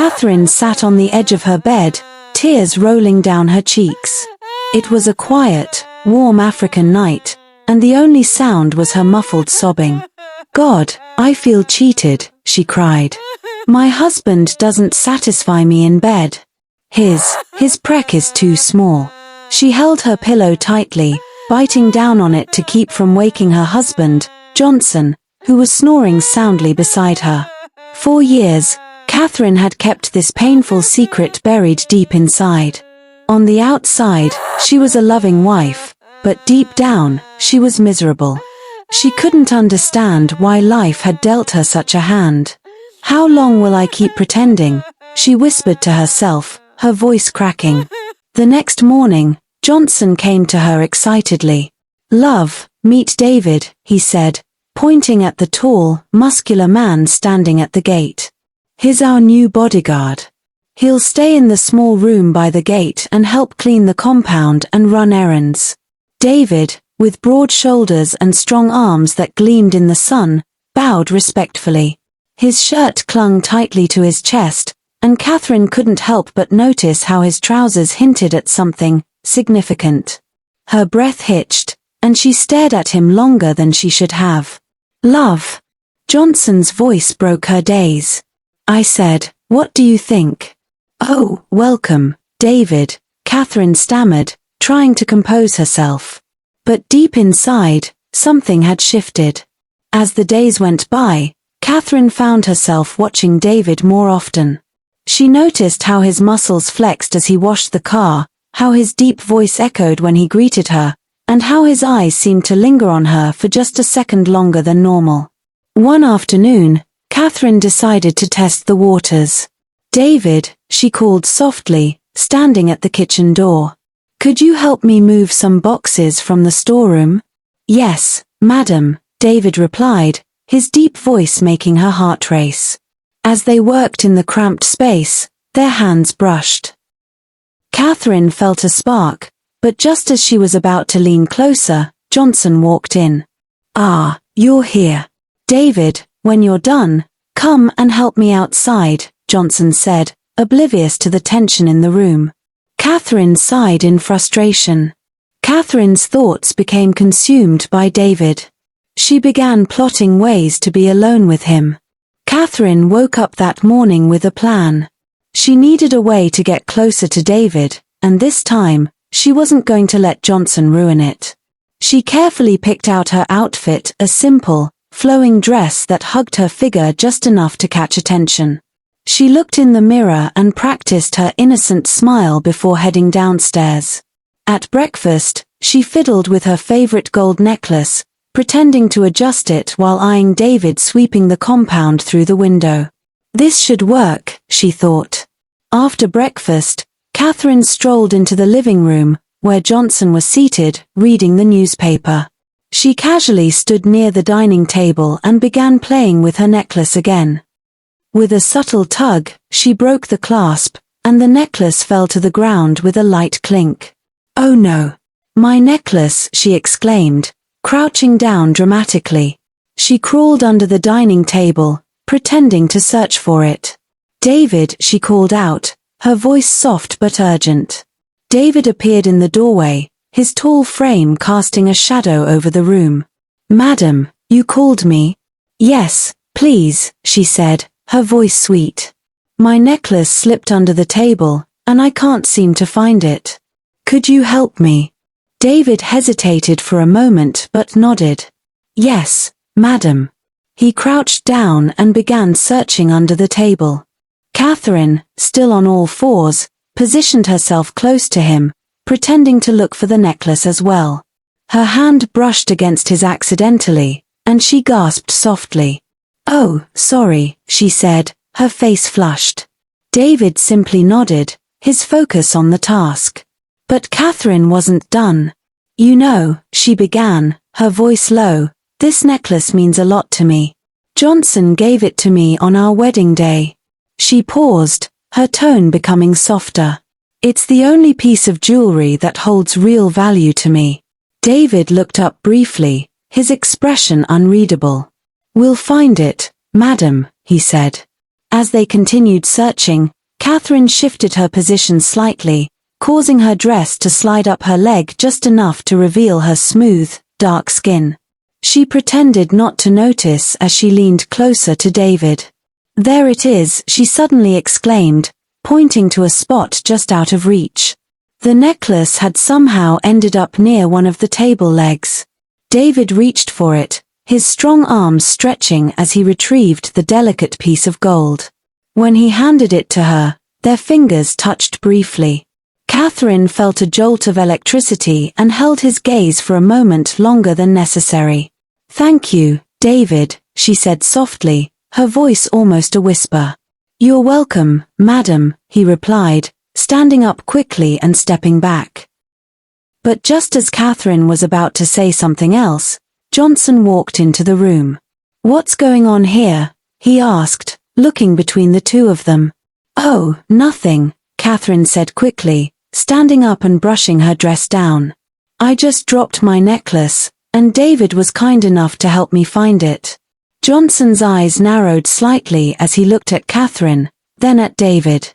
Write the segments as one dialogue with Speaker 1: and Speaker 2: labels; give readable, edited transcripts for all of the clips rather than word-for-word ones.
Speaker 1: Catherine sat on the edge of her bed, tears rolling down her cheeks. It was a quiet, warm African night, and the only sound was her muffled sobbing. "God, I feel cheated," she cried. "My husband doesn't satisfy me in bed. His preck is too small." She held her pillow tightly, biting down on it to keep from waking her husband, Johnson, who was snoring soundly beside her. For years, Catherine had kept this painful secret buried deep inside. On the outside, she was a loving wife, but deep down, she was miserable. She couldn't understand why life had dealt her such a hand. "How long will I keep pretending?" she whispered to herself, her voice cracking. The next morning, Johnson came to her excitedly. "Love, meet David," he said, pointing at the tall, muscular man standing at the gate. "He's our new bodyguard. He'll stay in the small room by the gate and help clean the compound and run errands." David, with broad shoulders and strong arms that gleamed in the sun, bowed respectfully. His shirt clung tightly to his chest, and Catherine couldn't help but notice how his trousers hinted at something significant. Her breath hitched, and she stared at him longer than she should have. "Love." Johnson's voice broke her daze. "I said, what do you think?" "Oh, welcome, David," Catherine stammered, trying to compose herself. But deep inside, something had shifted. As the days went by, Catherine found herself watching David more often. She noticed how his muscles flexed as he washed the car, how his deep voice echoed when he greeted her, and how his eyes seemed to linger on her for just a second longer than normal. One afternoon, Catherine decided to test the waters. "David," she called softly, standing at the kitchen door. "Could you help me move some boxes from the storeroom?" "Yes, madam," David replied, his deep voice making her heart race. As they worked in the cramped space, their hands brushed. Catherine felt a spark, but just as she was about to lean closer, Johnson walked in. "Ah, you're here. David, when you're done, come and help me outside," Johnson said, oblivious to the tension in the room. Catherine sighed in frustration. Catherine's thoughts became consumed by David. She began plotting ways to be alone with him. Catherine woke up that morning with a plan. She needed a way to get closer to David, and this time, she wasn't going to let Johnson ruin it. She carefully picked out her outfit, a simple, flowing dress that hugged her figure just enough to catch attention. She looked in the mirror and practiced her innocent smile before heading downstairs. At breakfast, she fiddled with her favorite gold necklace, pretending to adjust it while eyeing David sweeping the compound through the window. This should work, she thought. After breakfast, Catherine strolled into the living room, where Johnson was seated, reading the newspaper. She casually stood near the dining table and began playing with her necklace again. With a subtle tug, she broke the clasp, and the necklace fell to the ground with a light clink. "Oh no! My necklace!" she exclaimed, crouching down dramatically. She crawled under the dining table, pretending to search for it. "David," she called out, her voice soft but urgent. David appeared in the doorway, his tall frame casting a shadow over the room. "Madam, you called me?" "Yes, please," she said, her voice sweet. "My necklace slipped under the table, and I can't seem to find it. Could you help me?" David hesitated for a moment but nodded. "Yes, madam." He crouched down and began searching under the table. Catherine, still on all fours, positioned herself close to him, pretending to look for the necklace as well. Her hand brushed against his accidentally, and she gasped softly. "Oh, sorry," she said, her face flushed. David simply nodded, his focus on the task. But Catherine wasn't done. "You know," she began, her voice low, "this necklace means a lot to me. Johnson gave it to me on our wedding day." She paused, her tone becoming softer. "It's the only piece of jewelry that holds real value to me." David looked up briefly, his expression unreadable. "We'll find it, madam," he said. As they continued searching, Catherine shifted her position slightly, causing her dress to slide up her leg just enough to reveal her smooth, dark skin. She pretended not to notice as she leaned closer to David. "There it is," she suddenly exclaimed, pointing to a spot just out of reach. The necklace had somehow ended up near one of the table legs. David reached for it, his strong arms stretching as he retrieved the delicate piece of gold. When he handed it to her, their fingers touched briefly. Catherine felt a jolt of electricity and held his gaze for a moment longer than necessary. "Thank you, David," she said softly, her voice almost a whisper. "You're welcome, madam," he replied, standing up quickly and stepping back. But just as Catherine was about to say something else, Johnson walked into the room. "What's going on here?" he asked, looking between the two of them. "Oh, nothing," Catherine said quickly, standing up and brushing her dress down. "I just dropped my necklace, and David was kind enough to help me find it." Johnson's eyes narrowed slightly as he looked at Catherine, then at David.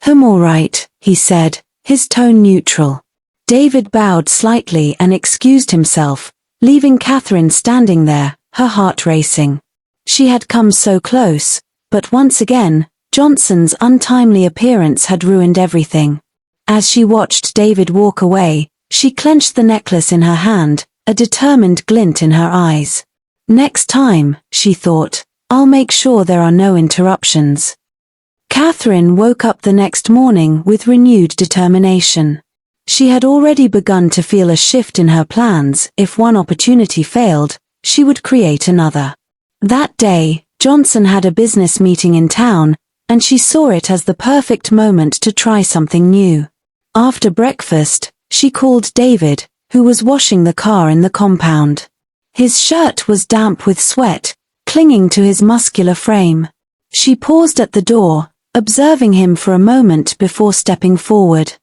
Speaker 1: "I'm all right," he said, his tone neutral. David bowed slightly and excused himself, leaving Catherine standing there, her heart racing. She had come so close, but once again, Johnson's untimely appearance had ruined everything. As she watched David walk away, she clenched the necklace in her hand, a determined glint in her eyes. "Next time," she thought, "I'll make sure there are no interruptions." Catherine woke up the next morning with renewed determination. She had already begun to feel a shift in her plans. If one opportunity failed, she would create another. That day, Johnson had a business meeting in town, and she saw it as the perfect moment to try something new. After breakfast, she called David, who was washing the car in the compound. His shirt was damp with sweat, clinging to his muscular frame. She paused at the door, observing him for a moment before stepping forward.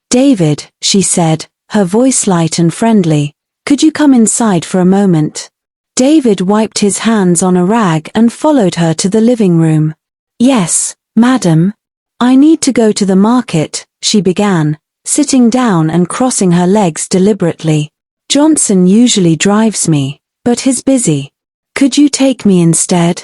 Speaker 1: "David," she said, her voice light and friendly, "could you come inside for a moment?" David wiped his hands on a rag and followed her to the living room. "Yes, madam. I need to go to the market," she began, sitting down and crossing her legs deliberately. "Johnson usually drives me, but he's busy. Could you take me instead?"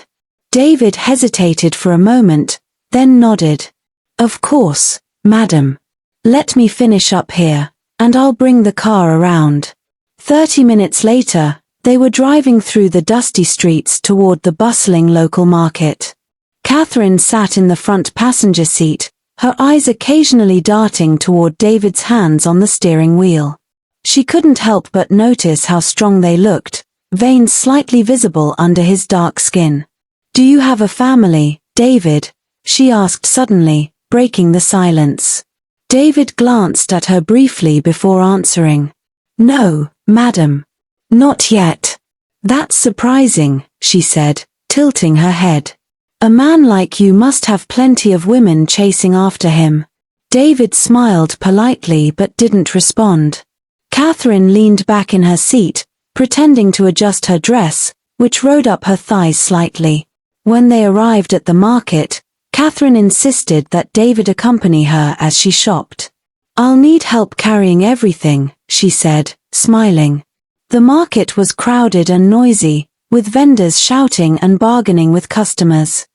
Speaker 1: David hesitated for a moment, then nodded. "Of course, madam. Let me finish up here, and I'll bring the car around." 30 minutes later, they were driving through the dusty streets toward the bustling local market. Catherine sat in the front passenger seat, her eyes occasionally darting toward David's hands on the steering wheel. She couldn't help but notice how strong they looked, veins slightly visible under his dark skin. "Do you have a family, David?" she asked suddenly, breaking the silence. David glanced at her briefly before answering. "No, madam. Not yet." "That's surprising," she said, tilting her head. "A man like you must have plenty of women chasing after him." David smiled politely but didn't respond. Catherine leaned back in her seat, pretending to adjust her dress, which rode up her thighs slightly. When they arrived at the market, Catherine insisted that David accompany her as she shopped. "I'll need help carrying everything," she said, smiling. The market was crowded and noisy, with vendors shouting and bargaining with customers.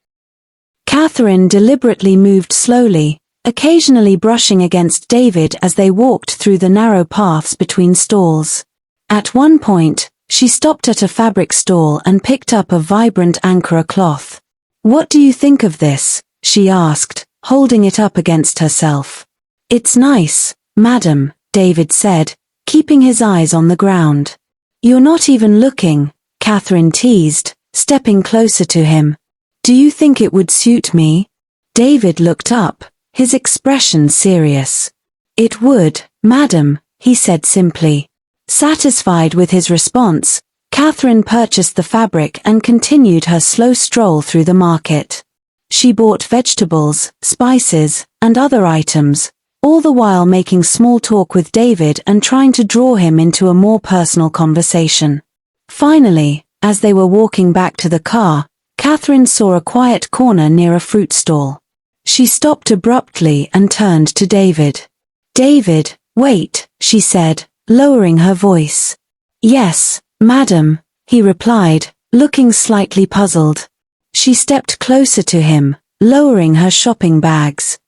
Speaker 1: Catherine deliberately moved slowly, occasionally brushing against David as they walked through the narrow paths between stalls. At one point, she stopped at a fabric stall and picked up a vibrant Ankara cloth. "What do you think of this?" she asked, holding it up against herself. "It's nice, madam," David said, keeping his eyes on the ground. "You're not even looking," Catherine teased, stepping closer to him. "Do you think it would suit me?" David looked up, his expression serious. "It would, madam," he said simply. Satisfied with his response, Catherine purchased the fabric and continued her slow stroll through the market. She bought vegetables, spices, and other items, all the while making small talk with David and trying to draw him into a more personal conversation. Finally, as they were walking back to the car, Catherine saw a quiet corner near a fruit stall. She stopped abruptly and turned to David. "David, wait," she said, lowering her voice. "Yes, madam," he replied, looking slightly puzzled. She stepped closer to him, lowering her shopping bags.